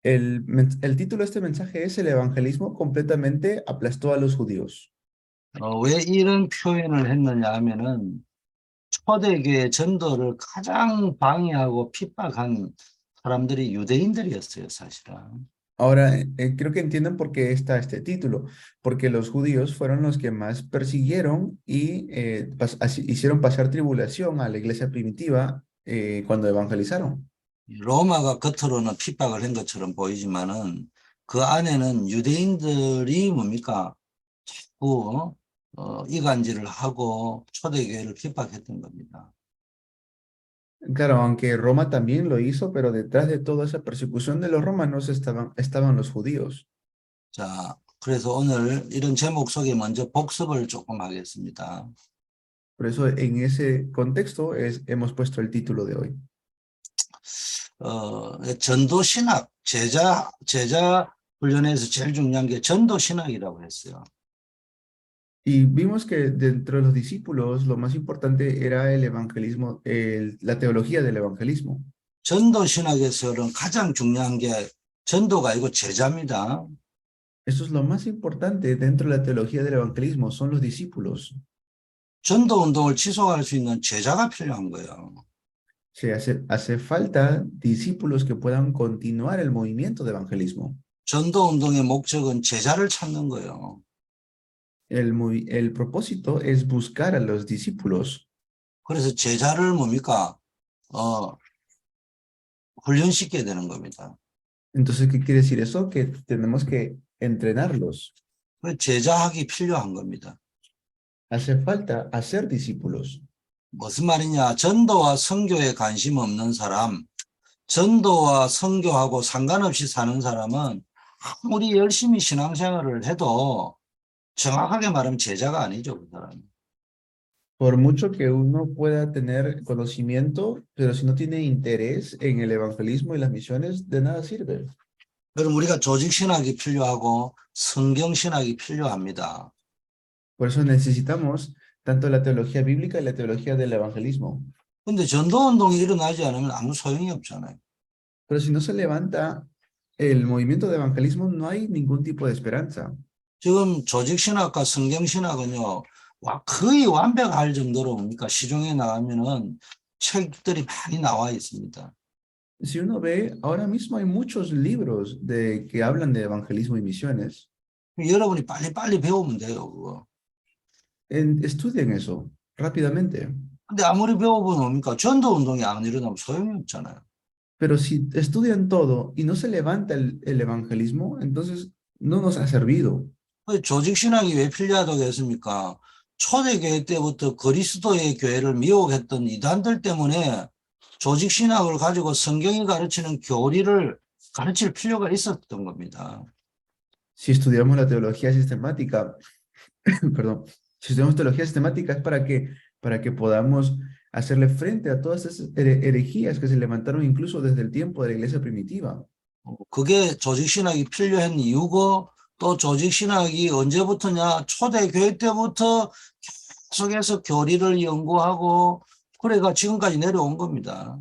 El título de este mensaje es El evangelismo completamente aplastó a los judíos. 왜 이런 표현을 했느냐 하면은 초대교회 전도를 가장 방해하고 핍박한 사람들이 유대인들이었어요, 사실은. Ahora, creo que entienden por qué está este título, porque los judíos fueron los que más persiguieron y hicieron pasar tribulación a la iglesia primitiva cuando evangelizaron. 로마가 겉으로는 핍박을 한 것처럼 보이지만은 그 안에는 유대인들이 뭡니까? 자꾸 이간질을 하고 초대교회를 핍박했던 겁니다. Claro, aunque Roma también lo hizo, pero detrás de toda esa persecución de los romanos estaban los judíos. 자, 그래서 오늘 이런 제목 속에 먼저 복습을 조금 하겠습니다. Por eso en ese contexto hemos puesto el título de hoy. 전도 신학, 제자 훈련에서 제일 중요한 게 전도 신학이라고 했어요. Y vimos que dentro de los discípulos lo más importante era el evangelismo, la teología del evangelismo. 전도 신학에서는 가장 중요한 게 전도가 아니고 제자입니다. Eso es lo más importante dentro de la teología del evangelismo, son los discípulos. 전도 운동을 지속할 수 있는 제자가 필요한 거예요. Hace falta discípulos que puedan continuar el movimiento de evangelismo. 전도 운동의 목적은 제자를 찾는 거예요. El propósito es buscar a los discípulos. 그래서 제자를 뭡니까? 훈련시켜야 되는 겁니다. Entonces, ¿qué quiere decir eso? Que tenemos que entrenarlos. 제자학이 필요한 겁니다. Hace falta hacer discípulos. 무슨 말이냐? 전도와 선교에 관심 없는 사람, 전도와 선교하고 상관없이 사는 사람은 아무리 열심히 신앙생활을 해도 정확하게 말하면 제자가 아니죠, 그 사람은. Por mucho que uno pueda tener conocimiento, pero si no tiene interés en el evangelismo y las misiones, de nada sirve. 그럼 우리가 조직신학이 필요하고 성경신학이 필요합니다. Por eso necesitamos tanto la teología bíblica y la teología del evangelismo. 근데 전도운동이 일어나지 않으면 아무 소용이 없잖아요. Pero si no se levanta el movimiento de evangelismo, no hay ningún tipo de esperanza. 지금 조직신학과 성경신학은요, 거의 완벽할 정도로 뭡니까? 시중에 나가면은 책들이 많이 나와 있습니다. Si uno ve, ahora mismo hay muchos libros que hablan de evangelismo y misiones. 여러분이 빨리빨리 배우면 돼요, 그거. Estudien eso rápidamente. 근데 아무리 배워보면 뭡니까? 전도운동이 안 일어나면 소용이 없잖아요. Pero si estudian todo y no se levanta el evangelismo, entonces no nos ha servido. 조직신학이 왜 필요하다고 했습니까? 초대교회 때부터 그리스도의 교회를 미혹했던 이단들 때문에 조직신학을 가지고 성경이 가르치는 교리를 가르칠 필요가 있었던 겁니다. Si estudiamos la teología sistemática, perdón, si estudiamos teología sistemática es para que podamos hacerle frente a todas esas herejías que se levantaron incluso desde el tiempo de la iglesia primitiva. 그게 조직신학이 필요한 이유고 또 조직신학이 언제부터냐? 초대교회 때부터 계속해서 교리를 연구하고 그래가 지금까지 내려온 겁니다.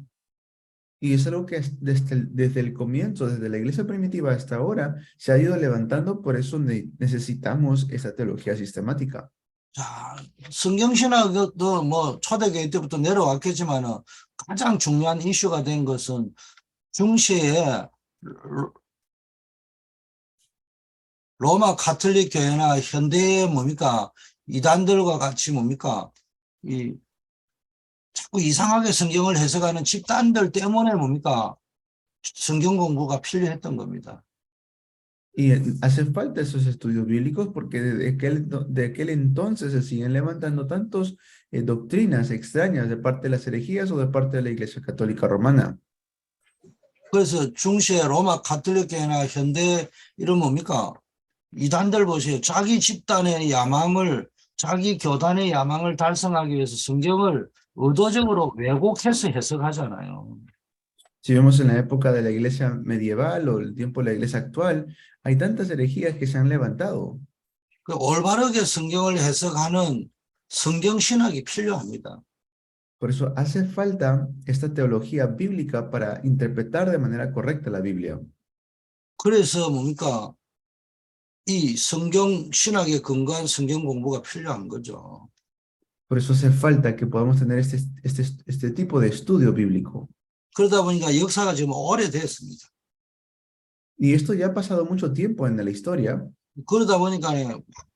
Y es algo que desde el comienzo, desde la iglesia primitiva hasta ahora, se ha ido levantando, por eso necesitamos esa teología sistemática. 자, 성경신학도 뭐 초대교회 때부터 내려왔겠지만 가장 중요한 이슈가 된 것은 중시에 로마 가톨릭 교회나 현대의 뭡니까? 이단들과 같이 뭡니까? 자꾸 이상하게 성경을 해석하는 집단들 때문에 뭡니까? 성경 공부가 필요했던 겁니다. Y hace falta esos estudios bíblicos porque de aquel entonces se siguen levantando tantas doctrinas extrañas de parte de las herejías o de parte de la Iglesia Católica Romana. 그래서 중시의 로마 가톨릭 교회나 현대 이런 뭡니까? 이단들 보세요. 자기 집단의 야망을, 자기 교단의 야망을 달성하기 위해서 성경을 의도적으로 왜곡해서 해석하잖아요. Si vemos en la época de la iglesia medieval o el tiempo de la iglesia actual, hay tantas herejías que se han levantado. 올바르게 성경을 해석하는 성경신학이 필요합니다. Por eso hace falta esta teología bíblica para interpretar de manera correcta la Biblia. 그래서 뭡니까? 이 성경 신학에 근거한 성경 공부가 필요한 거죠. Por eso hace falta que podamos tener este tipo de estudio bíblico. 그러다 보니까 역사가 지금 오래됐습니다. Y esto ya ha pasado mucho tiempo en la historia 그러다 보니까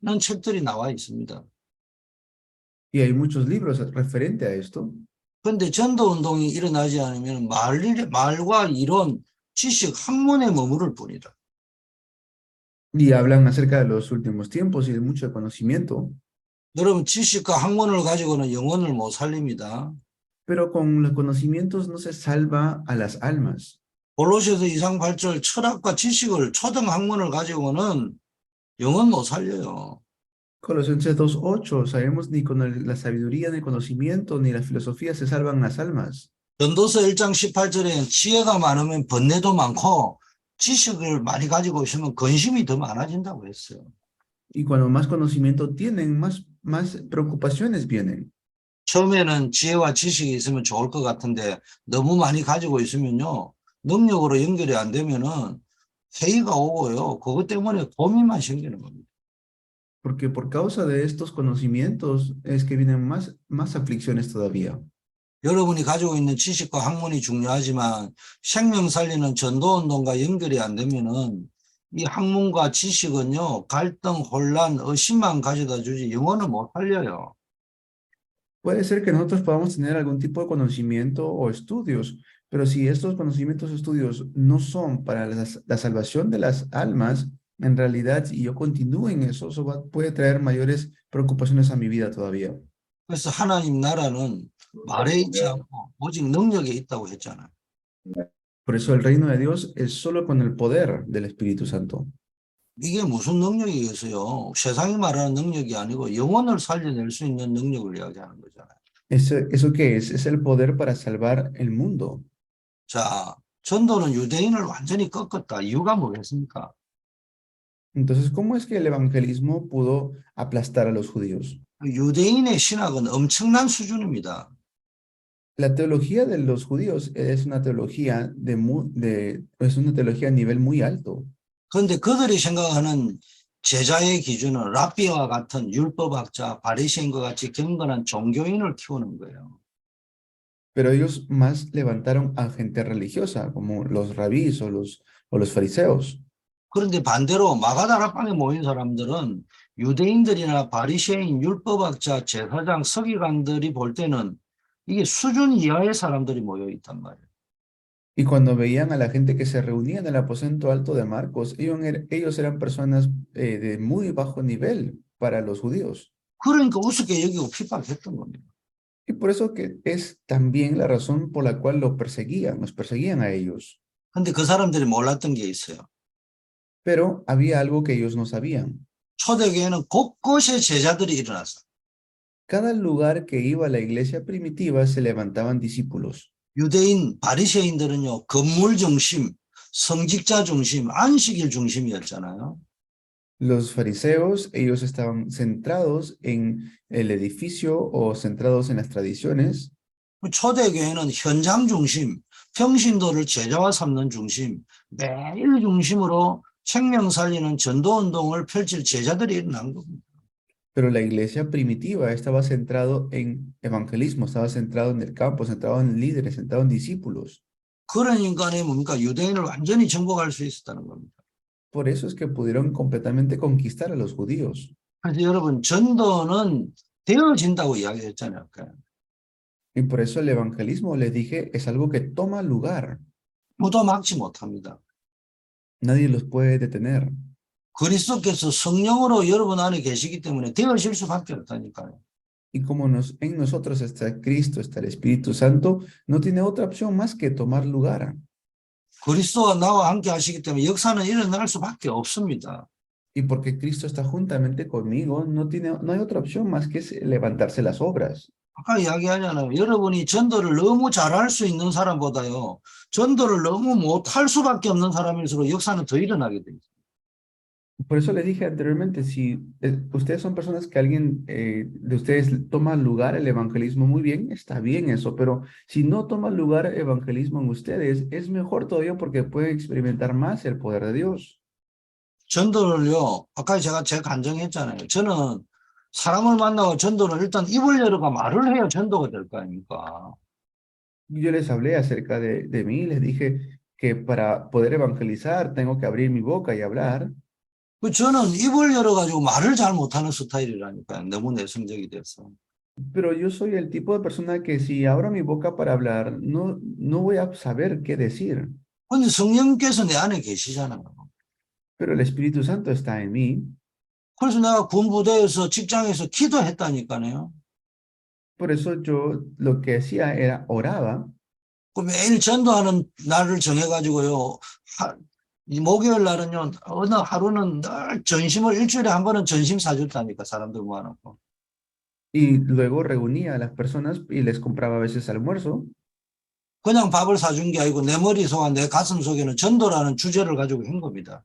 많은 책들이 나와 있습니다. y hay muchos libros referente a esto. 그런데 전도 운동이 일어나지 않으면 말과 이론, 지식, 학문에 머무를 뿐이다. Y hablan acerca de los últimos tiempos y de mucho conocimiento, 여러분 지식과 학문을 가지고는 영혼을 못 살립니다. pero con los conocimientos no se salva a las almas. 골로새서 2장 8절 철학과 지식을 초등 학문을 가지고는 영혼 못 살려요. Colosenses 2:8, sabemos ni con la sabiduría, ni el conocimiento, ni la filosofía se salvan las almas. 전도서 1장 18절에 지혜가 많으면 번뇌도 많고 지식을 많이 가지고 있으면 근심이 더 많아진다고 했어요. Y cuando más conocimiento tienen, más preocupaciones vienen. 처음에는 지혜와 지식이 있으면 좋을 것 같은데 너무 많이 가지고 있으면요. 능력으로 연결이 안 되면은 회의가 오고요. 그것 때문에 고민만 생기는 겁니다. Porque por causa de estos conocimientos es que vienen más aflicciones todavía. 여러분이 가지고 있는 지식과 학문이 중요하지만 생명 살리는 전도운동과 연결이 안 되면은 이 학문과 지식은요. 갈등, 혼란, 의심만 가져다 주지 영혼을 못 살려요. Puede ser que nosotros podamos tener algún tipo de conocimiento o estudios, pero si estos conocimientos o estudios no son para la salvación de las almas, en realidad, si yo continúo en eso, puede traer mayores preocupaciones a mi vida todavía. 그래서 하나님 나라는 말에 있지 않고 오직 능력에 있다고 했잖아요. Por eso el reino de Dios es solo con el poder del Espíritu Santo. 이게 무슨 능력이겠어요? 세상이 말하는 능력이 아니고 영혼을 살려낼 수 있는 능력을 이야기하는 거잖아요. ¿Eso qué es? Es el poder para salvar el mundo. 자, 전도는 유대인을 완전히 꺾었다. 이유가 뭐겠습니까? Entonces, ¿cómo es que el evangelismo pudo aplastar a los judíos? 유대인의 신학은 엄청난 수준입니다. La teología de los judíos es una teología es una teología a nivel muy alto. 그런데 그들이 생각하는 제자의 기준은 랍비와 같은 율법학자, 바리새인과 같이 경건한 종교인을 키우는 거예요. Pero ellos más levantaron a gente religiosa, como los rabís o los fariseos. 그런데 반대로 마가다락방에 모인 사람들은 유대인들이나 바리새인, 율법학자, 제사장, 서기관들이 볼 때는 이게 수준 이하의 사람들이 모여 있단 말이에요. Y cuando veían a la gente que se reunía en el aposento alto de Marcos, ellos eran personas de muy bajo nivel para los judíos. 그러니까 우습게 여기고 핍박했던 겁니다. Y por eso que es también la razón por la cual los perseguían a ellos. 근데 그 사람들이 몰랐던 게 있어요. Pero había algo que ellos no sabían. 초대교회는 곳곳에 제자들이 일어났어요. Cada lugar que iba a la iglesia primitiva se levantaban discípulos. 유대인, 바리새인들은요, 건물 중심, 성직자 중심, 안식일 중심이었잖아요. Los fariseos, ellos estaban centrados en el edificio o centrados en las tradiciones. 초대교회는 현장 중심, 평신도를 제자화 삼는 중심, 매일 중심으로 생명 살리는 전도운동을 펼칠 제자들이 일어난 겁니다. Pero la iglesia primitiva estaba centrado en evangelismo, estaba centrado en el campo, centrado en líderes, centrado en discípulos. 그런 인간이 뭡니까? 유대인을 완전히 정복할 수 있었다는 겁니다. Por eso es que pudieron completamente conquistar a los judíos. 그래서 여러분, 전도는 되어진다고 이야기했잖아요. Y por eso el evangelismo, les dije, es algo que toma lugar. 누구도 막지 못합니다. Nadie los puede detener. 그리스도께서 성령으로 여러분 안에 계시기 때문에 되어질 수밖에 없다니까요. Y como en nosotros está Cristo, está el Espíritu Santo, no tiene otra opción más que tomar lugar. 그리스도와 나와 함께 하시기 때문에 역사는 일어날 수밖에 없습니다. Y porque Cristo está juntamente conmigo, no hay otra opción más que levantarse las obras. 아까 이야기하잖아요. 여러분이 전도를 너무 잘할 수 있는 사람보다요. 전도를 너무 못할 수밖에 없는 사람일수록 역사는 더 일어나게 돼 있어요. Por eso les dije anteriormente, si ustedes son personas que alguien de ustedes toma lugar el evangelismo muy bien, está bien eso, pero si no toma lugar el evangelismo en ustedes, es mejor todavía porque pueden experimentar más el poder de Dios. 전도를요, 아까 제가 간증했잖아요. 저는 사람을 만나고 전도를 일단 입을 열어가 말을 해야 전도가 될 거 아닙니까? Yo les hablé acerca de mí, les dije que para poder evangelizar tengo que abrir mi boca y hablar, 저는 입을 열어가지고 말을 잘 못하는 스타일이라니까요. 너무 내성적이 돼서. pero yo soy el tipo de persona que si abro mi boca para hablar, no voy a saber qué decir, 근데 성령께서 내 안에 계시잖아요. pero el Espíritu Santo está en mí. 그래서 내가 군부대에서 직장에서 기도했다니까요. Por eso yo lo que hacía era oraba 그 매일 전도하는 날을 정해가지고요. 이 목요일 날은요, 어느 하루는 늘 전심을 일주일에 한 번은 전심 사줬다니까, 사람들 모아놓고. y luego reunía a las personas y les compraba a veces almuerzo, 그냥 밥을 사준 게 아니고 내 머릿속과 내 가슴 속에는 전도라는 주제를 가지고 한 겁니다.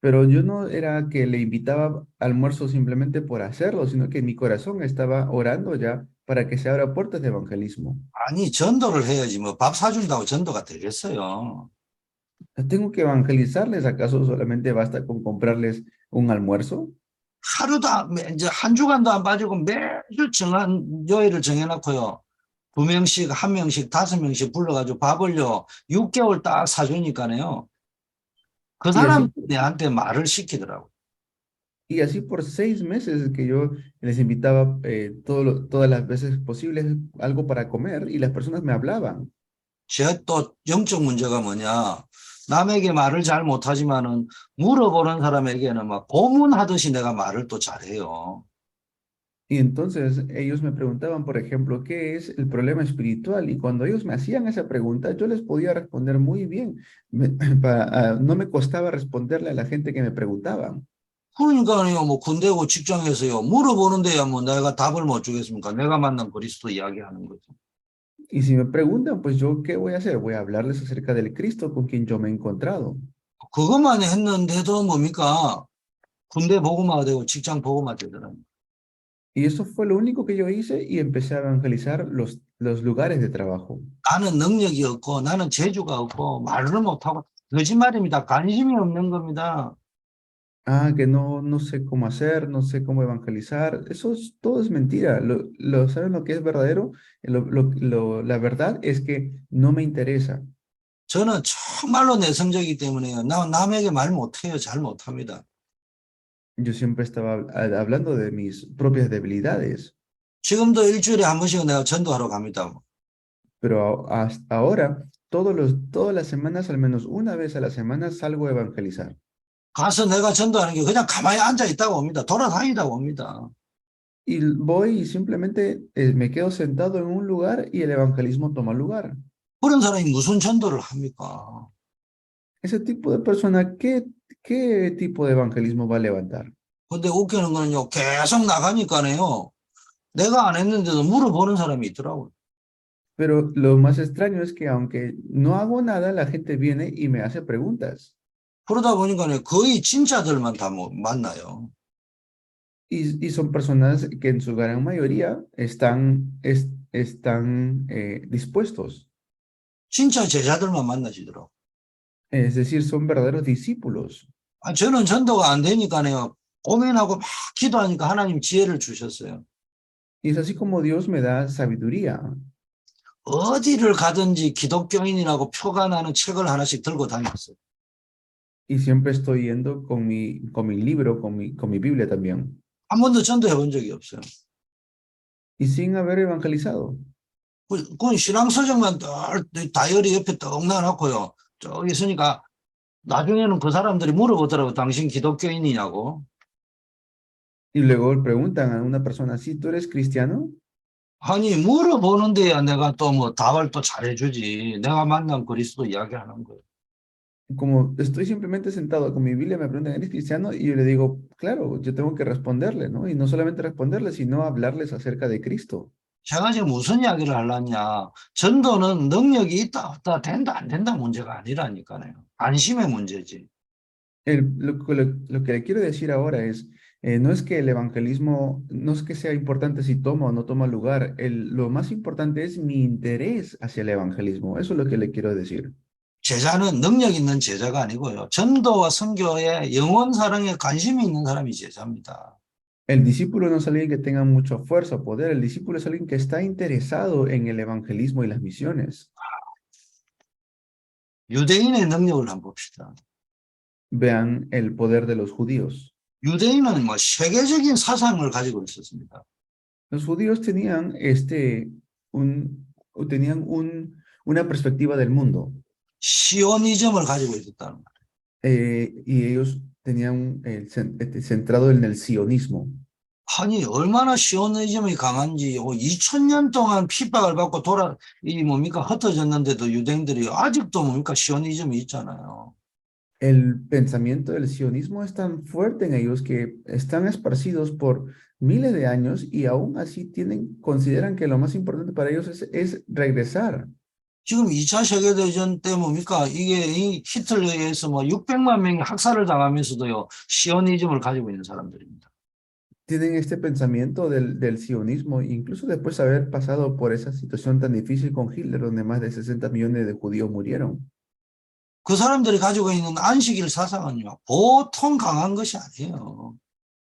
pero yo no era que le invitaba almuerzo simplemente por hacerlo, sino que en mi corazón estaba orando ya para que se abra puertas de evangelismo. 아니, 전도를 해야지 뭐 밥 사준다고 전도가 되겠어요. ¿Tengo que evangelizarles? ¿Acaso solamente basta con comprarles un almuerzo? 하루도 이제 한 주간도 안 빠지고 매주 정한 요일을 정해놓고요. 2명씩, 1명씩, 5명씩 불러가지고 밥을요, 6개월 딱 사주니까요. 그 Y así, 사람 내한테 말을 시키더라고. y así por 6 meses que yo les invitaba todas las veces posibles algo para comer y las personas me hablaban. 제 또 영적 문제가 뭐냐. 남에게 말을 잘 못하지만은 물어보는 사람에게는 막 고문하듯이 내가 말을 또 잘해요. Y entonces ellos me preguntaban, por ejemplo, ¿qué es el problema espiritual? Y cuando ellos me hacían esa pregunta, yo les podía responder muy bien. No me costaba responderle a la gente que me preguntaban. 그러니까요, 뭐 군대고 직장에서요, 물어보는데야 뭐 내가 답을 못 주겠습니까? 내가 만난 그리스도 이야기하는 거죠. Y si me preguntan, pues yo, ¿qué voy a hacer? Voy a hablarles acerca del Cristo con quien yo me he encontrado. 그것만 했는데도 뭡니까? 군대 복음화가 되고 직장 복음화 되더라고요. Y eso fue lo único que yo hice y empecé a evangelizar los lugares de trabajo. 나는 능력이 없고 나는 재주가 없고 말을 못하고 거짓말입니다. 관심이 없는 겁니다. Ah, que no sé cómo hacer, no sé cómo evangelizar. Todo es mentira. ¿Saben lo que es verdadero? La verdad es que no me interesa. 저는 정말로 내성적이기 때문에요. 남에게 말 못해요. 잘 못합니다. Yo siempre estaba hablando de mis propias debilidades, 지금도 일주일에 한 번씩은 내가 전도하러 갑니다. pero hasta ahora, todas las semanas, al menos una vez a la semana, salgo a evangelizar. 가서 내가 전도하는 게 그냥 가만히 앉아 있다고 옵니다. 돌아다니다고 옵니다. Y voy y simplemente me quedo sentado en un lugar y el evangelismo toma lugar. 그런 사람이 무슨 전도를 합니까? Ese tipo de persona, ¿qué tipo de evangelismo va a levantar? 근데 웃기는 거는요. 계속 나가니까요. 내가 안 했는데도 물어보는 사람이 있더라고요. Pero lo más extraño es que aunque no hago nada, la gente viene y me hace preguntas. 그러다 보니까요. 거의 진짜들만 다 만나요. Y son personas que en su gran mayoría están dispuestos. 진짜 제자들만 만나시더라고요. Es decir, son verdaderos discípulos. 저는 전도가 안 되니까요. 고민하고 막 기도하니까 하나님 지혜를 주셨어요. Y es así como Dios me da sabiduría. 어디를 가든지 기독교인이라고 표가 나는 책을 하나씩 들고 다녔어요. Y siempre estoy yendo con mi libro, con mi Biblia también. 한 번도 전도해 본 적이 없어요. Y sin haber evangelizado. 그건 신앙서적만 다이어리 옆에 떡 놔놓고요. 저기 있으니까 나중에는 그 사람들이 물어보더라고. 당신 기독교인이냐고. Y luego preguntan a una persona, ¿sí tú eres cristiano? 아니 물어보는데야 내가 또 뭐 답을 또 잘해주지. 내가 만난 그리스도 이야기하는 거예요. Como estoy simplemente sentado con mi Biblia, me preguntan, ¿eres cristiano? Y yo le digo, claro, yo tengo que responderle, ¿no? Y no solamente responderle, sino hablarles acerca de Cristo. 제가 지금 무슨 이야기를 하려냐. 전도는 능력이 있다 없다 된다 안 된다 문제가 아니라니까요. 관심의 문제지. Lo que le quiero decir ahora es, no es que el evangelismo, no es que sea importante si toma o no toma lugar, lo más importante es mi interés hacia el evangelismo. Eso es lo que le quiero decir. 제자는 능력 있는 제자가 아니고요. 전도와 선교에 영원 사랑에 관심이 있는 사람이 제자입니다. El discípulo no es alguien que tenga mucha fuerza o poder, el discípulo es alguien que está interesado en el evangelismo y las misiones. 유대인의 능력을 한번 봅시다. Vean el poder de los judíos. 유대인은 뭐 세계적인 사상을 가지고 있었습니다. Los judíos tenían una perspectiva del mundo. 시오니즘을 가지고 있었다는 거예요. Y ellos tenían centrado en el sionismo. 아니 얼마나 시오니즘이 강한지 2000년 동안 핍박을 받고 흩어졌는데도 유대인들이 아직도 시오니즘이 있잖아요. El pensamiento del sionismo es tan fuerte en ellos que están esparcidos por miles de años y aún así consideran que lo más importante para ellos es regresar. 지금 2차 세계대전 때 이게 이 히틀러에 의해서 600만 명이 학살을 당하면서도요, 시오니즘을 가지고 있는 사람들입니다. Tienen este pensamiento del sionismo, incluso después de haber pasado por esa situación tan difícil con Hitler, donde más de 60 millones de judíos murieron. 그 사람들이 가지고 있는 안식일 사상은요, 보통 강한 것이 아니에요.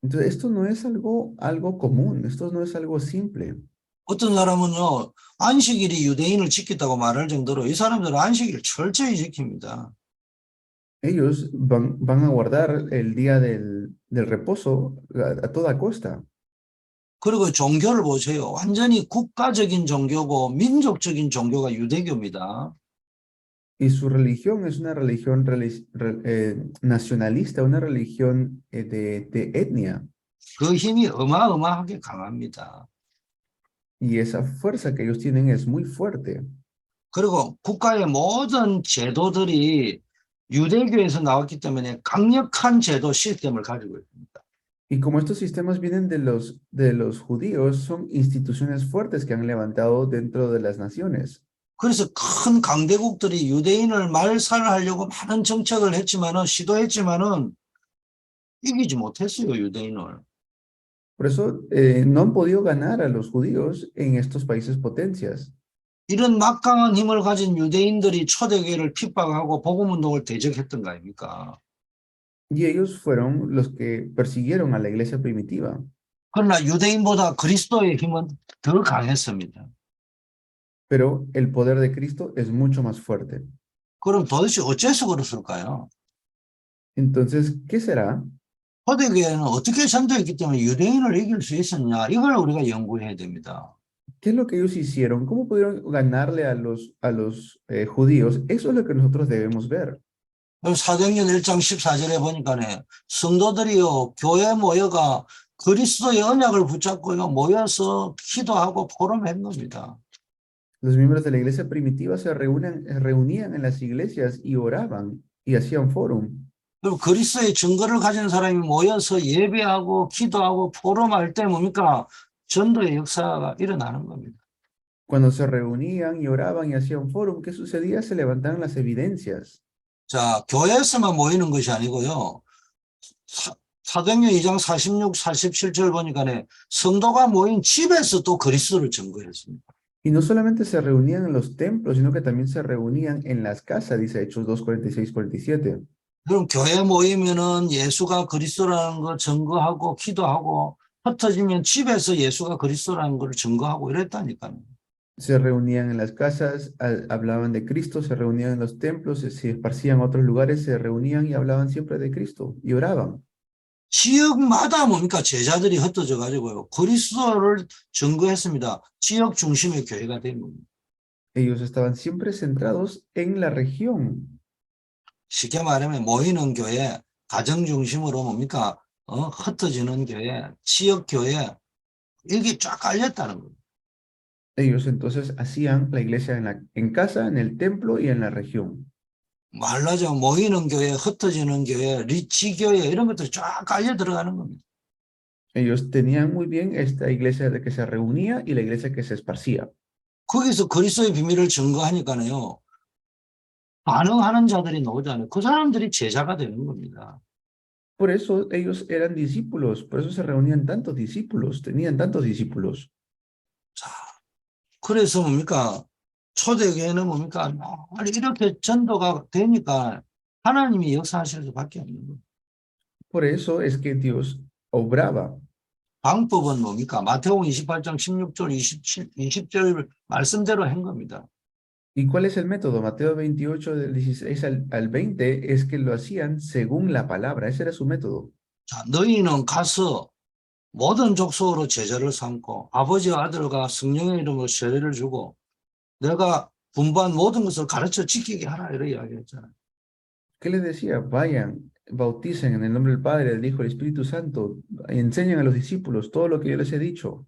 Entonces, esto no es algo común, esto no es algo simple. 어떤 사람은요, 안식일이 유대인을 지켰다고 말할 정도로 이 사람들은 안식일을 철저히 지킵니다. Ellos van a guardar el día del reposo a toda costa. 그리고 종교를 보세요. 완전히 국가적인 종교고 민족적인 종교가 유대교입니다. Y su religión es una religión nacionalista, una religión de etnia. 그 힘이 어마어마하게 강합니다. Y esa fuerza que ellos tienen es muy fuerte. 그리고 국가의 모든 제도들이 유대교에서 나왔기 때문에 강력한 제도 시스템을 가지고 있습니다. Y como estos sistemas vienen de los judíos, son instituciones fuertes que han levantado dentro de las naciones. 그래서 큰 강대국들이 유대인을 말살하려고 많은 정책을 시도했지만은 이기지 못했어요, 유대인을. Por eso no han podido ganar a los judíos en estos países potencias. 이런 막강한 힘을 가진 유대인들이 초대교회를 핍박하고 복음운동을 대적했던 거 아닙니까? Y ellos fueron los que persiguieron a la iglesia primitiva. 그러나 유대인보다 그리스도의 힘은 더 강했습니다. Pero el poder de Cristo es mucho más fuerte. 그럼 도대체 어째서 그랬을까요? Entonces, ¿qué será? 초대교회는 어떻게 전도했기 때문에 유대인을 이길 수 있었냐? 이걸 우리가 연구해야 됩니다. ¿Qué es lo que ellos hicieron? ¿Cómo pudieron ganarle a los judíos? Eso es lo que nosotros debemos ver. 사도행전 1장 14절에 보니까네 성도들이요 교회 모여가 그리스도의 언약을 붙잡고요 모여서 기도하고 포럼한 겁니다. Los miembros de la iglesia primitiva reunían en las iglesias y oraban y hacían fórum. 그리고 그리스도의 증거를 가진 사람이 모여서 예배하고 기도하고 포럼할 때 전도의 역사가 일어나는 겁니다. Cuando se reunían y oraban y hacían fórum, ¿qué sucedía? Se levantaban las evidencias. 자, 교회에서만 모이는 것이 아니고요. 사도행전 2장 46, 47절 보니까네 성도가 모인 집에서 또 그리스도를 증거했습니다. Y no solamente se reunían en los templos, sino que también se reunían en las casas, dice Hechos 2, 46, 47. 그럼 교회 모이면은 예수가 그리스도라는 거 증거하고 기도하고 흩어지면 집에서 예수가 그리스도라는 걸 증거하고 이랬다니까요. Se reunían en las casas, hablaban de Cristo, se reunían en los templos, se esparcían a otros lugares, se reunían y hablaban siempre de Cristo y oraban. 지역마다 제자들이 흩어져 가지고요. 그리스도를 증거했습니다. 지역 중심의 교회가 된 겁니다. Ellos estaban siempre centrados en la región. 쉽게 말하면 모이는 교회, 가정 중심으로 흩어지는 교회, 지역 교회 이게 쫙 깔렸다는 겁니다. Ellos entonces hacían la iglesia en casa, en el templo y en la región. 말로 하자면 모이는 교회, 흩어지는 교회, 지교회 이런 것들이 쫙 깔려 들어가는 겁니다. Ellos tenían muy bien esta iglesia de que se reunía y la iglesia que se esparcía. 거기서 그리스도의 비밀을 증거하니까요. 반응하는 자들이 나오잖아요. 그 사람들이 제자가 되는 겁니다. Por eso ellos eran discípulos, por eso se reunían tantos discípulos, tenían tantos discípulos. 자, 그래서 뭡니까? 초대교회는 뭡니까? 이렇게 전도가 되니까 하나님이 역사하실 수밖에 없는 거예요. Por eso es que Dios obraba. 방법은 뭡니까? 마태복음 28장 16절, 27, 20절 말씀대로 한 겁니다. ¿Y cuál es el método? Mateo 28, del 16 al 20, es que lo hacían según la palabra. Ese era su método. 자, 너희는 가서 모든 족속으로 제자를 삼고 아버지와 아들과 성령의 이름으로 세례를 주고 내가 분부한 모든 것을 가르쳐 지키게 하라 이렇게 이야기했잖아요. ¿Qué les decía? Vayan, bauticen en el nombre del Padre, del Hijo, del Espíritu Santo, y enseñen a los discípulos todo lo que yo les he dicho.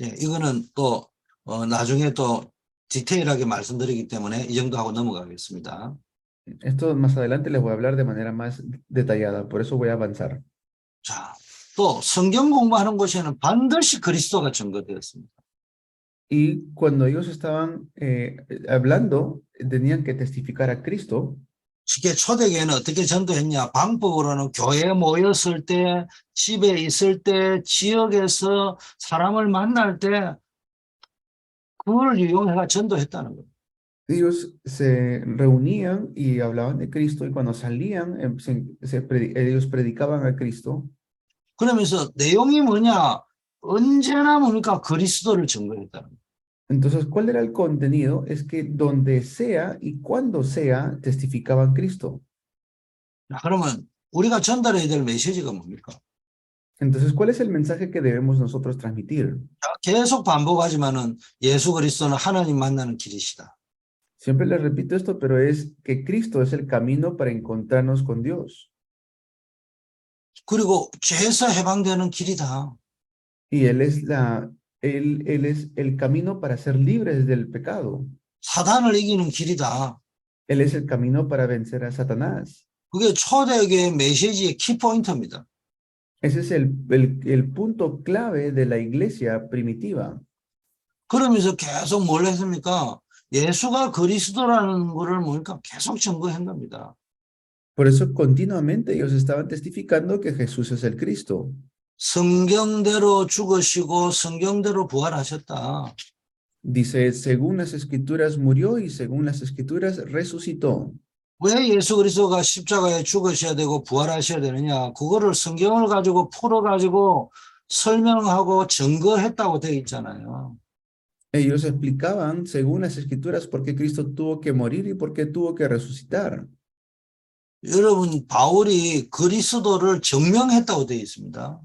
예, 이거는 또 나중에 또 디테일하게 말씀드리기 때문에 이 정도 하고 넘어가겠습니다. Esto más adelante les voy a hablar de manera más detallada, por eso voy a avanzar. 자, 또 성경 공부하는 곳에는 반드시 그리스도가 증거되었습니다. Y cuando ellos estaban hablando, tenían que testificar a Cristo. 쉽게 초대교회는 어떻게 전도했냐? 방법으로는 교회에 모였을 때, 집에 있을 때, 지역에서 사람을 만날 때 그걸 이용해서 전도했다는 거예요. Ellos se reunían y hablaban de Cristo y cuando salían, ellos predicaban a Cristo. 그러면서 내용이 뭐냐? 언제나 뭡니까? 그리스도를 증거했다는 거예요. Entonces, ¿cuál era el contenido? Es que donde sea y cuando sea, testificaban Cristo. 자, 그러면 우리가 전달해야 될 메시지가 뭡니까? Entonces, ¿cuál es el mensaje que debemos nosotros transmitir? 자, 계속 반복하지만은 예수 그리스도는 하나님 만나는 길이시다. Siempre les repito esto, pero es que Cristo es el camino para encontrarnos con Dios. 그리고 죄에서 해방되는 길이다. Y Él es el camino para ser libres del pecado. 사단을 이기는 길이다. Él es el camino para vencer a Satanás. 그게 초대교회 메시지의 키포인트입니다. Ese es el punto clave de la iglesia primitiva. 그러면서 계속 뭘 했습니까? 예수가 그리스도라는 거를 뭡니까? 계속 증거한 겁니다. Por eso continuamente ellos estaban testificando que Jesús es el Cristo. 성경대로 죽으시고 성경대로 부활하셨다. Dice, según las escrituras murió y según las escrituras resucitó. 왜 예수 그리스도가 십자가에 죽으셔야 되고 부활하셔야 되느냐? 그거를 성경을 가지고 풀어가지고 설명하고 증거했다고 되어 있잖아요. Ellos explicaban, según las escrituras, por qué Cristo tuvo que morir y por qué tuvo que resucitar. 여러분, 바울이 그리스도를 증명했다고 되어 있습니다.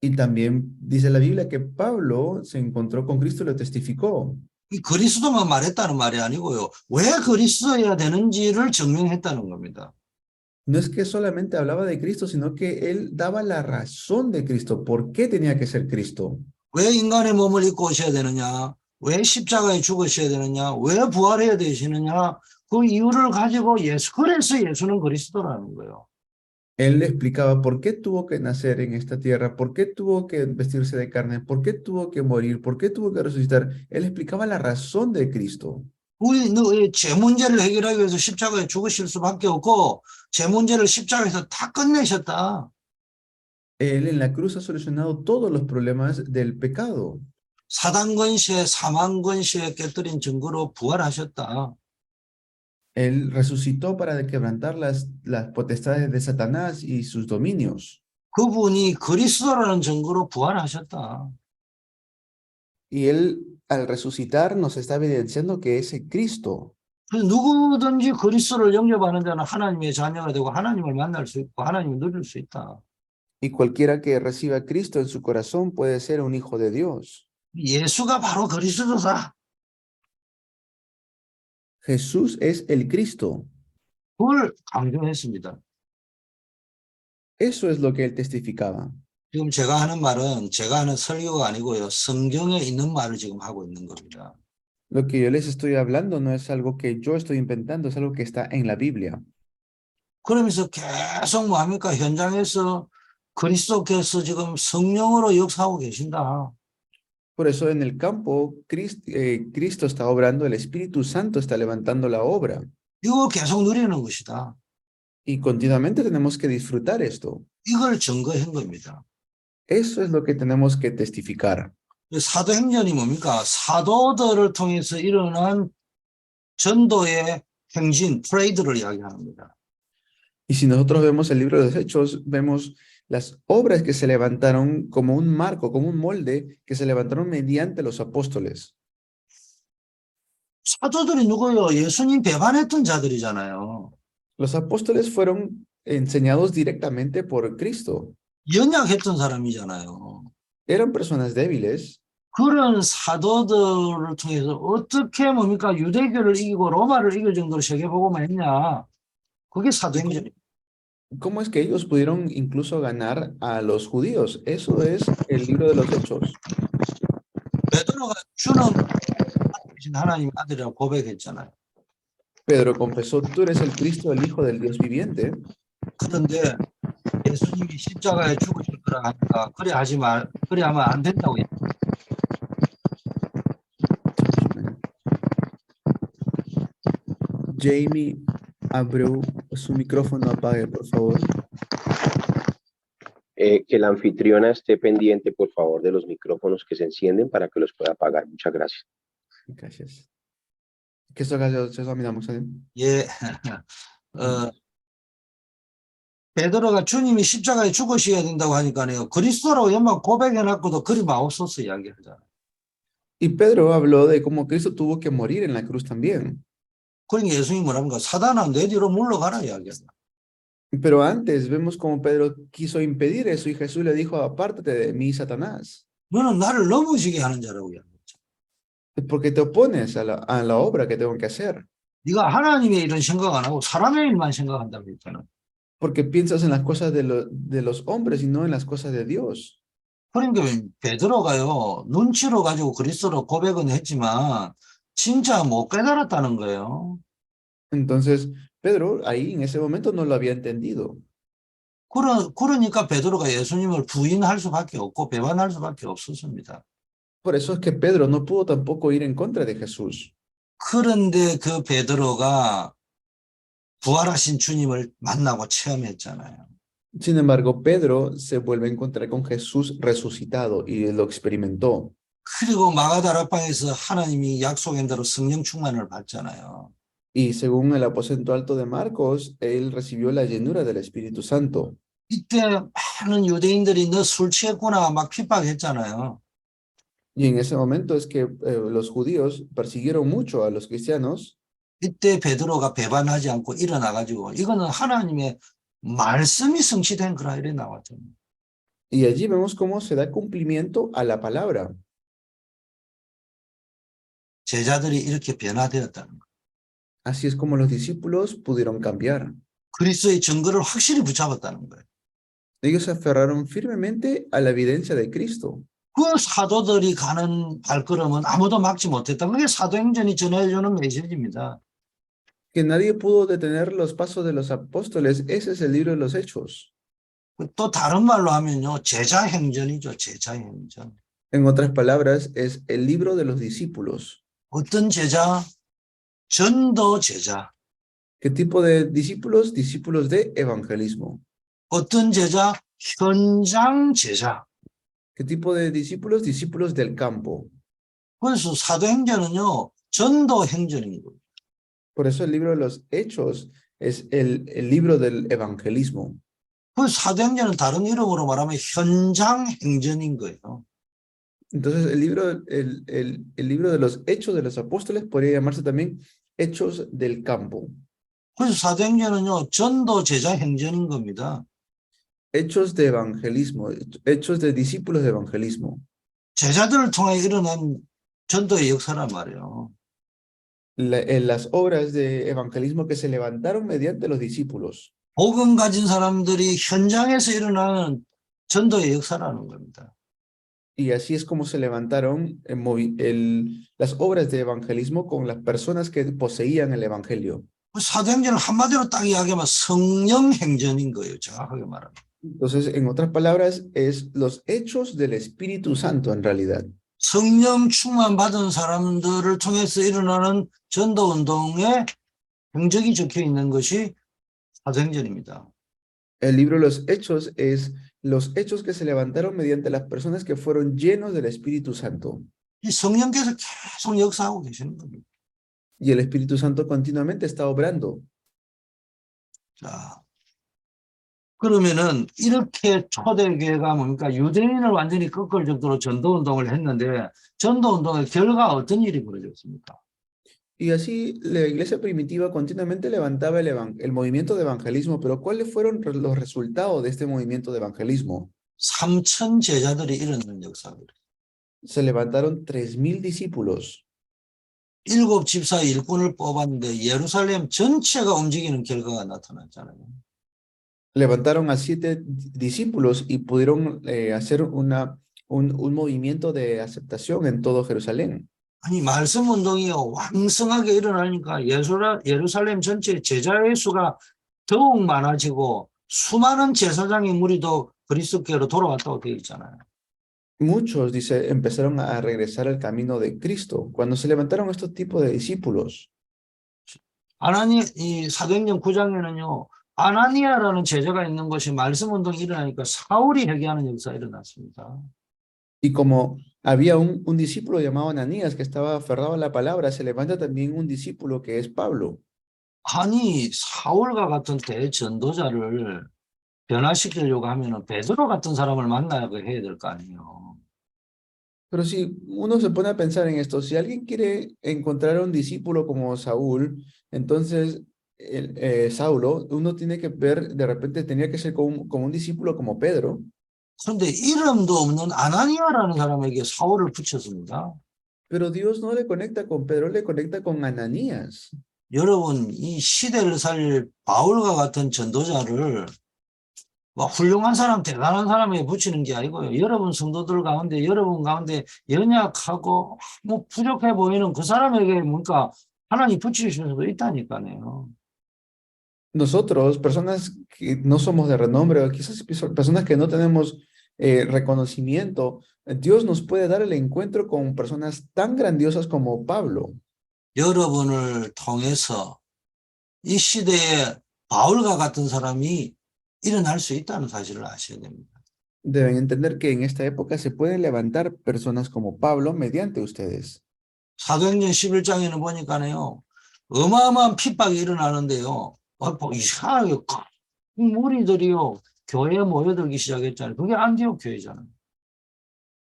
Y también dice la Biblia que Pablo se encontró con Cristo y lo testificó. 이 그리스도만 말했다는 말이 아니고요. 왜 그리스도여야 되는지를 증명했다는 겁니다. No es que solamente hablaba de Cristo, sino que él daba la razón de Cristo, por qué tenía que ser Cristo. 왜 인간의 몸을 입고 오셔야 되느냐? 왜 십자가에 죽으셔야 되느냐? 왜 부활해야 되시느냐? 그 이유를 가지고 그래서 예수는 그리스도라는 거예요. Él le explicaba por qué tuvo que nacer en esta tierra, por qué tuvo que vestirse de carne, por qué tuvo que morir, por qué tuvo que resucitar. Él explicaba la razón de Cristo. 우리 죄 문제를 해결하기 위해서 십자가에 죽으실 수밖에 없고 죄 문제를 십자가에서 다 끝내셨다. Él en la cruz ha solucionado todos los problemas del pecado. 사단 권세, 사망 권세 깨뜨린 증거로 부활하셨다. Él resucitó para quebrantar las potestades de Satanás y sus dominios. 그분이 그리스도라는 증거로 부활하셨다. Y él, al resucitar, nos está evidenciando que es el Cristo. 누구든지 그리스도를 영접하는 자는 하나님의 자녀가 되고 하나님을 만날 수 있고 하나님을 누릴 수 있다. Y cualquiera que reciba a Cristo en su corazón puede ser un hijo de Dios. 예수가 바로 그리스도다. Jesús es el Cristo. 그걸 강조했습니다. Eso es lo que él testificaba. 지금 제가 하는 말은 제가 하는 설교가 아니고요. 성경에 있는 말을 지금 하고 있는 겁니다. Lo que yo les estoy hablando no es algo que yo estoy inventando, es algo que está en la Biblia. 그러면서 계속 뭐 합니까? 현장에서 그리스도께서 지금 성령으로 역사하고 계신다. Por eso en el campo, Cristo está obrando, el Espíritu Santo está levantando la obra. 이거 계속 누리는 것이다. Y continuamente tenemos que disfrutar esto. 이걸 증거한 겁니다. Eso es lo que tenemos que testificar. 사도행전이 뭡니까? 사도들을 통해서 일어난 전도의 행진, 프레이드를 이야기합니다. Y si nosotros vemos el libro de los Hechos, vemos las obras que se levantaron como un marco, como un molde, que se levantaron mediante los apóstoles. 사도들이 누구요? 예수님 배반했던 자들이잖아요. Los apóstoles fueron enseñados directamente por Cristo. 연약했던 사람이잖아요. Eran personas débiles. 그런 사도들을 통해서 어떻게 뭡니까? 유대교를 이기고 로마를 이길 정도로 세계복음을 했냐? 그게 사도행전이에요. ¿Cómo es que ellos pudieron incluso ganar a los judíos? Eso es el libro de los Hechos. 베드로가 주는 하나님 아들이라고 고백했잖아요. Pedro confesó, tú eres el Cristo, el Hijo del Dios viviente. 그런데 예수님이 십자가에 죽으실 거라 하니까 그래 하지 말, 그래 하면 안 된다고. Jamie abrió su micrófono, apague, por favor. Que la anfitriona esté pendiente, por favor, de los micrófonos que se encienden para que los pueda apagar. Muchas gracias. Gracias. 죄송합니다, 목사님. 예. 베드로가 주님이 십자가에 죽으셔야 된다고 하니까요. 그리스도라고 연막 고백해놨고도 그리 마옵소서 이야기하잖아요. Y Pedro habló de cómo Cristo tuvo que morir en la cruz también. 그러니까 예수님이 뭐랍니까? 사단아 내 뒤로 물러가라 이야기하잖아요. Pero antes vemos cómo Pedro quiso impedir eso y Jesús le dijo, apártate de mí, Satanás. 너는 나를 넘어지게 하는 자라고 이야기했죠. Porque te opones a la obra que tengo que hacer. 네가 하나님의 일은 생각 안 하고 사람의 일만 생각한다고 했잖아요. Porque piensas en las cosas de los hombres y no en las cosas de Dios. 그러니까 베드로가요. 눈치로 가지고 그리스도로 고백은 했지만 진짜 못 깨달았다는 거예요. Entonces, Pedro ahí en ese momento no lo había entendido. 그러니까 베드로가 예수님을 부인할 수밖에 없고 배반할 수밖에 없었습니다. Por eso es que Pedro no pudo tampoco ir en contra de Jesús. 그런데 그 베드로가 부활하신 주님을 만나고 체험했잖아요. Sin embargo, Pedro se vuelve a encontrar con Jesús resucitado y lo experimentó. 그리고 마가다락방에서 하나님이 약속한 대로 성령 충만을 받잖아요. Y según el aposento alto de Marcos, él recibió la llenura del Espíritu Santo. 이때 많은 유대인들이 너 술 취했구나 막 핍박했잖아요. Y en ese momento es que los judíos persiguieron mucho a los cristianos. 이때 베드로가 배반하지 않고 일어나가지고 이거는 하나님의 말씀이 성취된 거라 이래 나왔죠. Y allí vemos cómo se da cumplimiento a la palabra. 제자들이 이렇게 변화되었다는 거. Así es como los discípulos pudieron cambiar. 그리스도의 증거를 확실히 붙잡았다는 거예요. Ellos se aferraron firmemente a la evidencia de Cristo. 그 사도들이 가는 발걸음은 아무도 막지 못했다. 그게 사도행전이 전해주는 메시지입니다. Que nadie pudo detener los pasos de los apóstoles. Ese es el libro de los Hechos. 또 다른 말로 하면요. 제자행전이죠. 제자행전. En otras palabras, es el libro de los discípulos. 어떤 제자? 전도 제자. ¿Qué tipo de discípulos? Discípulos de evangelismo. 어떤 제자? 현장 제자. ¿Qué tipo de discípulos? Discípulos del campo. 그래서 사도행전은요. 전도행전인 거예요. Por eso el libro de los Hechos es el libro del evangelismo. 그 사도행전은 다른 이름으로 말하면 현장 행전인 거예요. Entonces el libro de los Hechos de los Apóstoles podría llamarse también Hechos del campo. 그래서 사도행전은요. 전도 제자 행전인 겁니다. Hechos de evangelismo, hechos de discípulos de evangelismo. 제자들을 통해 일어난 전도의 역사란 말이에요. Las obras de evangelismo que se levantaron mediante los discípulos. 복음 가진 사람들이 현장에서 일어나는 전도의 역사라는 겁니다. Y así es como se levantaron las obras de evangelismo con las personas que poseían el evangelio. 사도행전을 한마디로 딱 이야기하면 성령 행전인 거예요. 정확하게 말하면. Entonces, en otras palabras, es los hechos del Espíritu Santo en realidad. 성령 충만 받은 사람들을 통해서 일어나는 전도 운동의 행적이 적혀 있는 것이 사도행전입니다. El libro de los Hechos es los hechos que se levantaron mediante las personas que fueron llenos del Espíritu Santo. 이 성령께서 계속 역사하고 계시는 겁니다. Y el Espíritu Santo continuamente está obrando. 자, 그러면은 이렇게 초대교회가 뭡니까? 유대인을 완전히 꺾을 정도로 전도운동을 했는데 전도운동의 결과 어떤 일이 벌어졌습니까? Y así la iglesia primitiva continuamente levantaba el movimiento de evangelismo, pero ¿cuáles fueron los resultados de este movimiento de evangelismo? 3,000 제자들이 일어나는 역사입니다. Se levantaron 3,000 discípulos. 7 집사의 일꾼을 뽑았는데 예루살렘 전체가 움직이는 결과가 나타났잖아요. Levantaron a 7 discípulos y pudieron hacer un movimiento de aceptación en todo Jerusalén. 아니 말씀 운동이 왕성하게 일어나니까 예루살렘 전체 제자의 수가 더욱 많아지고 수많은 제사장의 무리도 그리스도께로 돌아왔다고 되어 있잖아요. Muchos, dice, empezaron a regresar al camino de Cristo. Cuando se levantaron estos tipos de discípulos, 이 사도행전 9장에는요. 아나니아라는 제자가 있는 것이 말씀 운동이 일어나니까 사울이 회개하는 역사가 일어났습니다. y como había un discípulo llamado Ananías que estaba aferrado a la palabra, se levanta también un discípulo que es Pablo. 아니 사울과 같은 대전도자를 변화시키려고 하면은 베드로 같은 사람을 만나야 해야 될 거 아니에요. Pero si uno se pone a pensar en esto, si alguien quiere encontrar a un discípulo como Saúl, entonces Saulo, uno tiene que ver, de repente tenía que ser como un discípulo como Pedro. 그런데 이름도 없는 아나니아라는 사람에게 사울을 붙였습니다. Pero Dios no le conecta con Pedro, le conecta con Ananías. 여러분 이 시대를 살릴 바울과 같은 전도자를 훌륭한 사람, 대단한 사람에게 붙이는 게 아니고요. 여러분 성도들 가운데, 여러분 가운데 연약하고 부족해 보이는 그 사람에게 뭔가 하나님 붙이실 수도 있다니까요. Nosotros, personas que no somos de renombre, o quizás personas que no tenemos reconocimiento, Dios nos puede dar el encuentro con personas tan grandiosas como Pablo. 여러분을 통해서 이 시대에 바울과 같은 사람이 일어날 수 있다는 사실을 아셔야 됩니다. Deben entender que en esta época se pueden levantar personas como Pablo mediante ustedes. 사도행전 11장에는 보니까요. 어마어마한 핍박이 일어나는데요. 이상하게 무리들이요. 교회에 모여들기 시작했잖아요. 그게 안디옥 교회잖아요.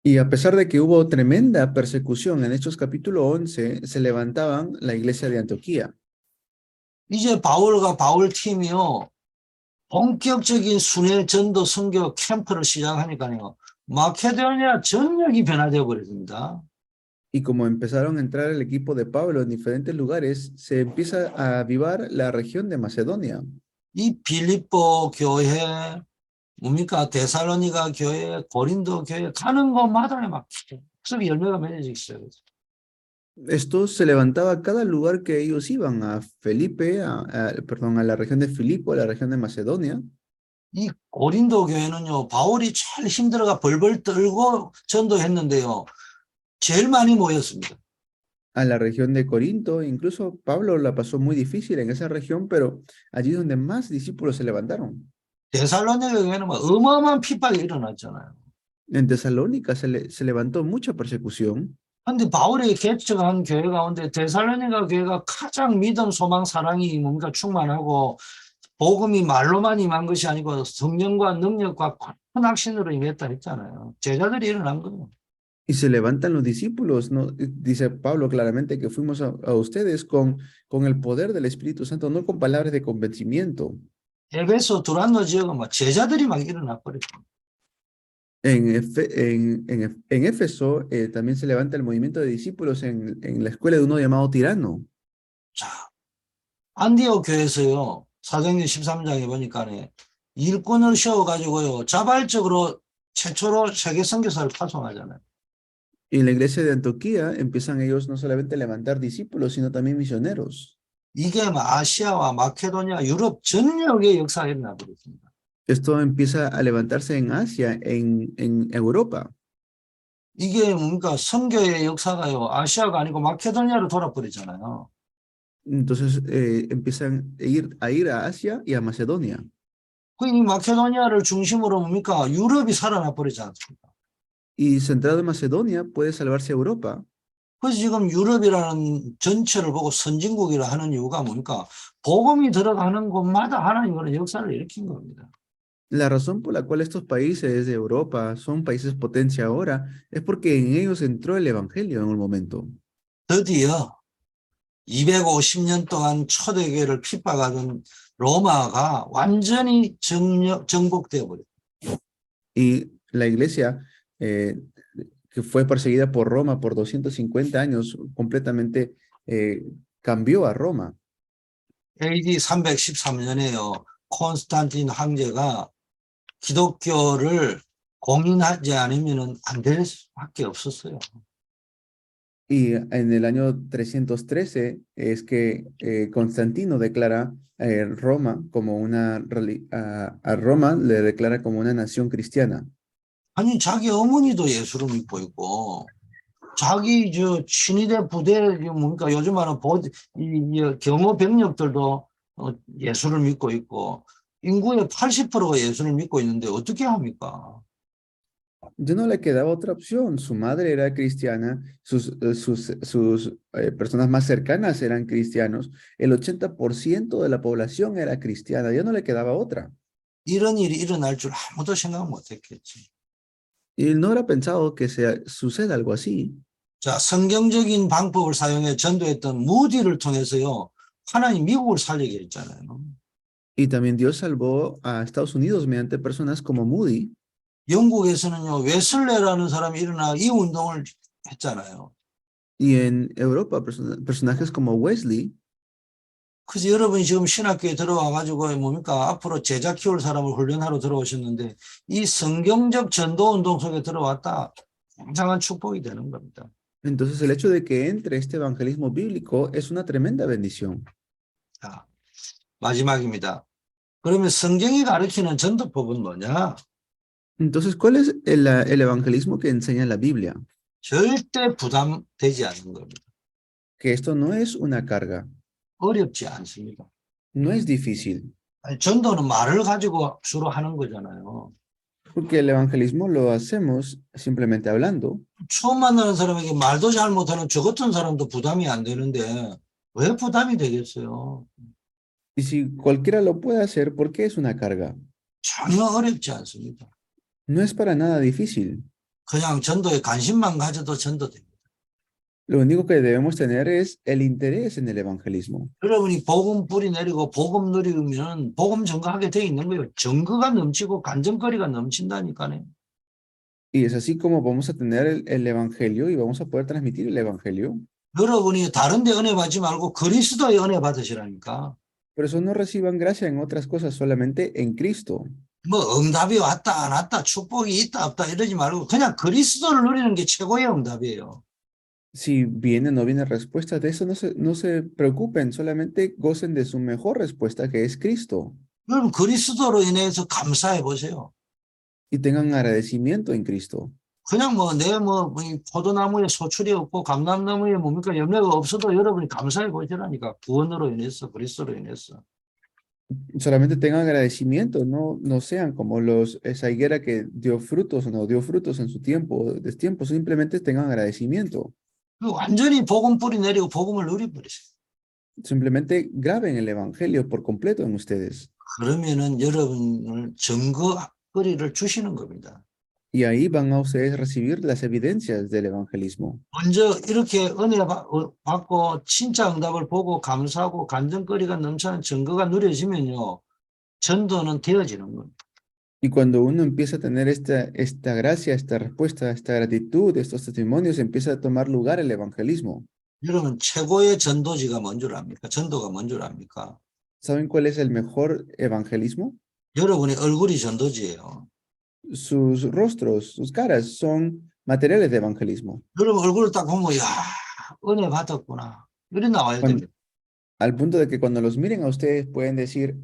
Y a pesar de que hubo tremenda persecución en Hechos capítulo 11, se levantaban la iglesia de Antioquía. 이제 바울과 바울 팀이요. 본격적인 순회 전도 선교 캠프를 시작하니까요. 마케도니아 전역이 변화되어 버렸습니다. Y como empezaron a entrar el equipo de Pablo en diferentes lugares, se empieza a avivar la región de Macedonia. 이 빌립보 교회, 뭡니까? 데살로니가 교회, 고린도 교회 가는 곳마다 막 계속 열매가 맺어지기 시작했어요. Esto se levantaba a cada lugar que ellos iban, a Felipe, perdón, a la región de Filipo, a la región de Macedonia. 이 고린도 교회는요, 바울이 제일 힘들어가 벌벌 떨고 전도했는데요. 제일 많이 모였습니다. A la región de Corinto, incluso Pablo la pasó muy difícil en esa región, pero allí donde más discípulos se levantaron. 데살로니가 교회는 막 어마어마한 핍박이 일어났잖아요. En Tesalónica se levantó mucha persecución. 근데 바울이 개척한 교회 가운데 데살로니가 교회가 가장 믿음, 소망, 사랑이 뭔가 충만하고 복음이 말로만 임한 것이 아니고 성령과 능력과 큰 확신으로 임했다 했잖아요. 제자들이 일어난 거예요. Y se levantan los discípulos, ¿no? Dice Pablo claramente que fuimos a ustedes con el poder del Espíritu Santo, no con palabras de convencimiento. 에베소 두란노 지역은 막 제자들이 막 일어나 버렸고. En Éfeso también se levanta el movimiento de discípulos en la escuela de uno llamado Tirano. 자, 안디옥 교회에서요. 사도행전 13장에 보니까 일꾼을 세워가지고요. 자발적으로 최초로 세계 선교사를 파송하잖아요. Y en la iglesia de Antioquía empiezan ellos no solamente a levantar discípulos, sino también misioneros. 이게 아시아와 마케도니아, 유럽 전역의 역사가 일어나 버렸습니다. Esto empieza a levantarse en Asia, en Europa. 이게 뭔가 선교의 역사가요. 아시아가 아니고 마케도니아로 돌아버리잖아요. Entonces empiezan a ir a Asia y a Macedonia. 그 이 마케도니아를 중심으로 뭡니까? 유럽이 살아나 버리지 않습니까? Y centrado en Macedonia puede salvarse Europa. 그래서 지금 유럽이라는 전체를 보고 선진국이라 하는 이유가 뭡니까? 복음이 들어가는 곳마다 하나님은 역사를 일으킨 겁니다. La razón por la cual estos países de Europa son países potencia ahora es porque en ellos entró el evangelio en un momento. 드디어 250년 동안 초대교회를 핍박하던 로마가 완전히 정복되어 버렸어요. Y la iglesia que fue perseguida por Roma por 250 años completamente cambió a Roma. AD 313년에요. 콘스탄틴 황제가 기독교를 공인하지 않으면 안 될 수밖에 없었어요. Y en el año 313 es que Constantino declara Roma como a Roma le declara como una nación cristiana. 아니 자기 어머니도 예수를 믿고 있고 자기 저 친위대 부대 뭡니까 요즘 하는 경호 병력들도 예수를 믿고 있고 인구의 80%가 예수를 믿고 있는데 어떻게 합니까? Ya no le quedaba otra opción. Su madre era cristiana, sus personas más cercanas eran cristianos, el 80% de la población era cristiana, ya no le quedaba otra. 이런 일이 일어날 줄 아무도 생각 못했겠지. Y él no hubiera pensado que suceda algo así. 자, 성경적인 방법을 사용해 전도했던 무디를 통해서요. 하나님 미국을 살리게 했잖아요. Y también Dios salvó a Estados Unidos mediante personas como Moody. 영국에서는요. 웨슬레라는 사람이 일어나 이 운동을 했잖아요. Y en Europa, personajes como Wesley. 그래서 여러분이 지금 신학교에 들어와 가지고 뭡니까? 앞으로 제자 키울 사람을 훈련하러 들어오셨는데 이 성경적 전도 운동 속에 들어왔다. 굉장한 축복이 되는 겁니다. Entonces el hecho de que entre este evangelismo bíblico es una tremenda bendición. 자, 마지막입니다. 그러면 성경이 가르치는 전도법은 뭐냐? Entonces, ¿cuál es el evangelismo que enseña la Biblia? 절대 부담되지 않는 겁니다. Que esto no es una carga, 어렵지 않습니다. no es difícil. 아니, 전도는 말을 가지고 주로 하는 거잖아요. Porque el evangelismo lo hacemos simplemente hablando. 처음 만나는 사람에게 말도 잘 못하는 저 같은 사람도 부담이 안 되는데 왜 부담이 되겠어요? Y si cualquiera lo puede hacer, ¿por qué es una carga? 전혀 어렵지 않습니다. No es para nada difícil. 그냥 전도에 관심만 가져도 전도됩니다. Lo único que debemos tener es el interés en el evangelismo. 여러분이 복음 뿌리 내리고 복음 누리면 복음 증거하게 돼 있는 거예요. 증거가 넘치고 간증거리가 넘친다니까요. Y es así como vamos a tener el evangelio y vamos a poder transmitir el evangelio. 여러분이 다른 데 은혜 받지 말고 그리스도의 은혜 받으시라니까. Por eso no reciban gracia en otras cosas, solamente en Cristo. 뭐 응답이 왔다 안 왔다 축복이 있다 없다 이러지 말고 그냥 그리스도를 누리는 게 최고의 응답이에요. Si viene o no viene respuesta de eso, no se preocupen, solamente gocen de su mejor respuesta, que es Cristo. 여러분 그리스도로 인해서 감사해 보세요. Y tengan agradecimiento en Cristo. 그냥 포도나무에 소출이 없고 감람나무에 뭡니까 열매가 없어도 여러분이 감사해 보시라니까 구원으로 인해서 그리스도로 인해서. Solamente tengan agradecimiento, no sean como esa higuera que dio frutos o no dio frutos en su tiempo, simplemente tengan agradecimiento. 완전히 복음 뿌리 내리고 복음을 누려버리세요. Simplemente graben el evangelio por completo en ustedes. 그러면은 여러분을 증거거리를 주시는 겁니다. Y ahí van a ustedes recibir las evidencias del evangelismo. 먼저 이렇게 은혜 받고 진짜 응답을 보고 감사하고 간증거리가 넘치는 증거가 누려지면요. 전도는 되어지는 겁니다. Y cuando uno empieza a tener esta gracia, esta respuesta, esta gratitud, estos testimonios, empieza a tomar lugar el evangelismo. 여러분 최고의 전도지가 뭔 줄 압니까? 전도가 뭔 줄 압니까? ¿Saben cuál es el mejor evangelismo? 여러분의 얼굴이 전도지예요. Sus rostros, sus caras son materiales de evangelismo. 여러분 얼굴을 딱 보면 야 은혜 받았구나. 이런 나와야 됩니다. Al punto de que cuando los miren a ustedes pueden decir,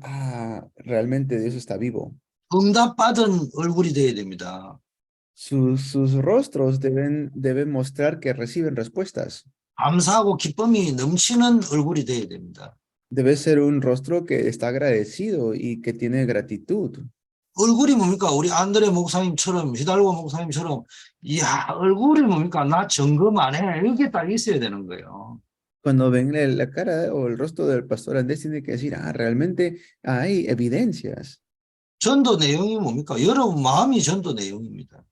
realmente Dios está vivo. 응답받은 얼굴이 돼야 됩니다. Sus rostros deben mostrar que reciben respuestas. 감사하고 기쁨이 넘치는 얼굴이 되어야 됩니다. Debe ser un rostro que está agradecido y que tiene gratitud. 얼굴이 뭡니까? 우리 안드레 목사님처럼, 히달고 목사님처럼, 이야, 얼굴이 뭡니까? 나 점검 안 해. 이게 딱 있어야 되는 거예요. Cuando ven la cara o el rostro del pastor Andrés, tiene que decir, ah, realmente hay evidencias. 전도 내용이 뭡니까? 여러분 마음이 전도 내용입니다.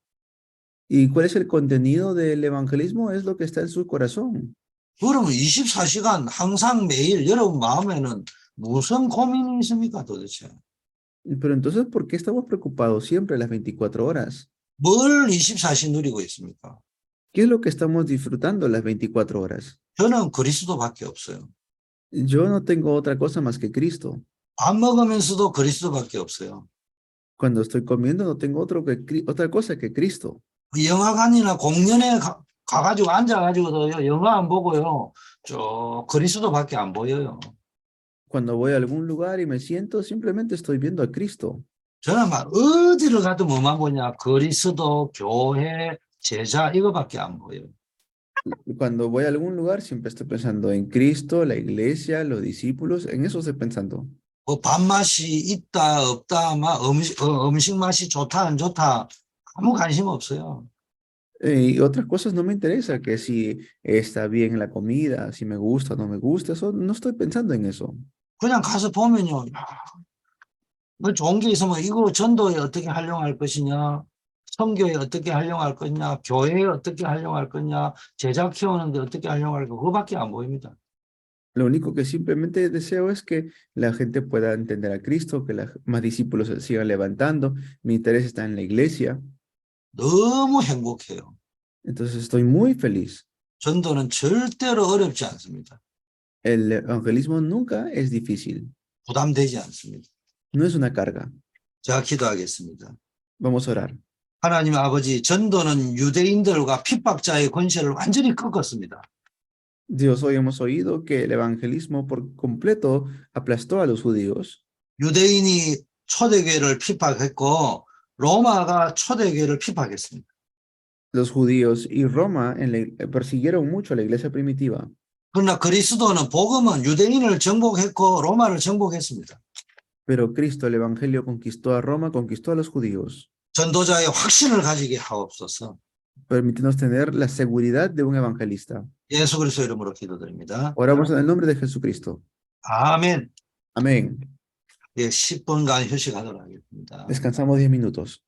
¿Y cuál es el contenido del evangelismo? Es lo que está en su corazón. 그러면 24시간 항상 매일 여러분 마음에는 무슨 고민이 있습니까 도대체? Pero entonces, ¿por qué estamos preocupados siempre las 24 horas? 뭘 24시 누리고 있습니까? ¿Qué es lo que estamos disfrutando las 24 horas? 저는 그리스도밖에 없어요. Yo no tengo otra cosa más que Cristo. 밥 먹으면서도 그리스도밖에 없어요. Cuando estoy comiendo no tengo otra cosa que Cristo. 영화관이나 공연에 가가지고 앉아가지고도 영화 안 보고요. 저 그리스도밖에 안 보여요. Cuando voy a algún lugar y me siento, simplemente estoy viendo a Cristo. 저는 막 어디를 가도 뭐만 보냐. 그리스도, 교회, 제자 이거밖에 안 보여요. Cuando voy a algún lugar, siempre estoy pensando en Cristo, la iglesia, los discípulos, en eso estoy pensando. 뭐 밥맛이 있다 없다 막 음식 맛이 좋다 안 좋다 아무 관심 없어요. Y otras cosas no me interesa, que si está bien la comida, si me gusta o no me gusta, eso no estoy pensando en eso. 그냥 가서 보면요. 뭐 좋은 게 있으면 이거 전도에 어떻게 활용할 것이냐, 선교에 어떻게 활용할 거냐, 교회에 어떻게 활용할 거냐, 제자 키우는데 어떻게 활용할 거 그거밖에 안 보입니다. Lo único que simplemente deseo es que la gente pueda entender a Cristo, que más discípulos se sigan levantando. Mi interés está en la iglesia. 너무 행복해요. Entonces estoy muy feliz. 전도는 절대로 어렵지 않습니다. El evangelismo nunca es difícil. 부담되지 않습니다. No es una carga. 제가 기도하겠습니다. Vamos a orar. 하나님 아버지, 전도는 유대인들과 핍박자의 권세를 완전히 꺾었습니다. Dios, hoy hemos oído que el evangelismo por completo aplastó a los judíos. 유대인이 초대교회를 핍박했고 로마가 초대교회를 핍박했습니다. Los judíos y Roma persiguieron mucho a la iglesia primitiva. 그러나 그리스도는 복음은 유대인을 정복했고 로마를 정복했습니다. Pero Cristo, el evangelio, conquistó a Roma, conquistó a los judíos, 전도자의 확신을 가지게 하옵소서. permitiéndonos tener la seguridad de un evangelista. 예수 그리스도 이름으로 기도드립니다. Oramos en el nombre de Jesucristo. 아멘. Amén. 예, 10분간 휴식하도록 하겠습니다. Descansamos 10 minutos.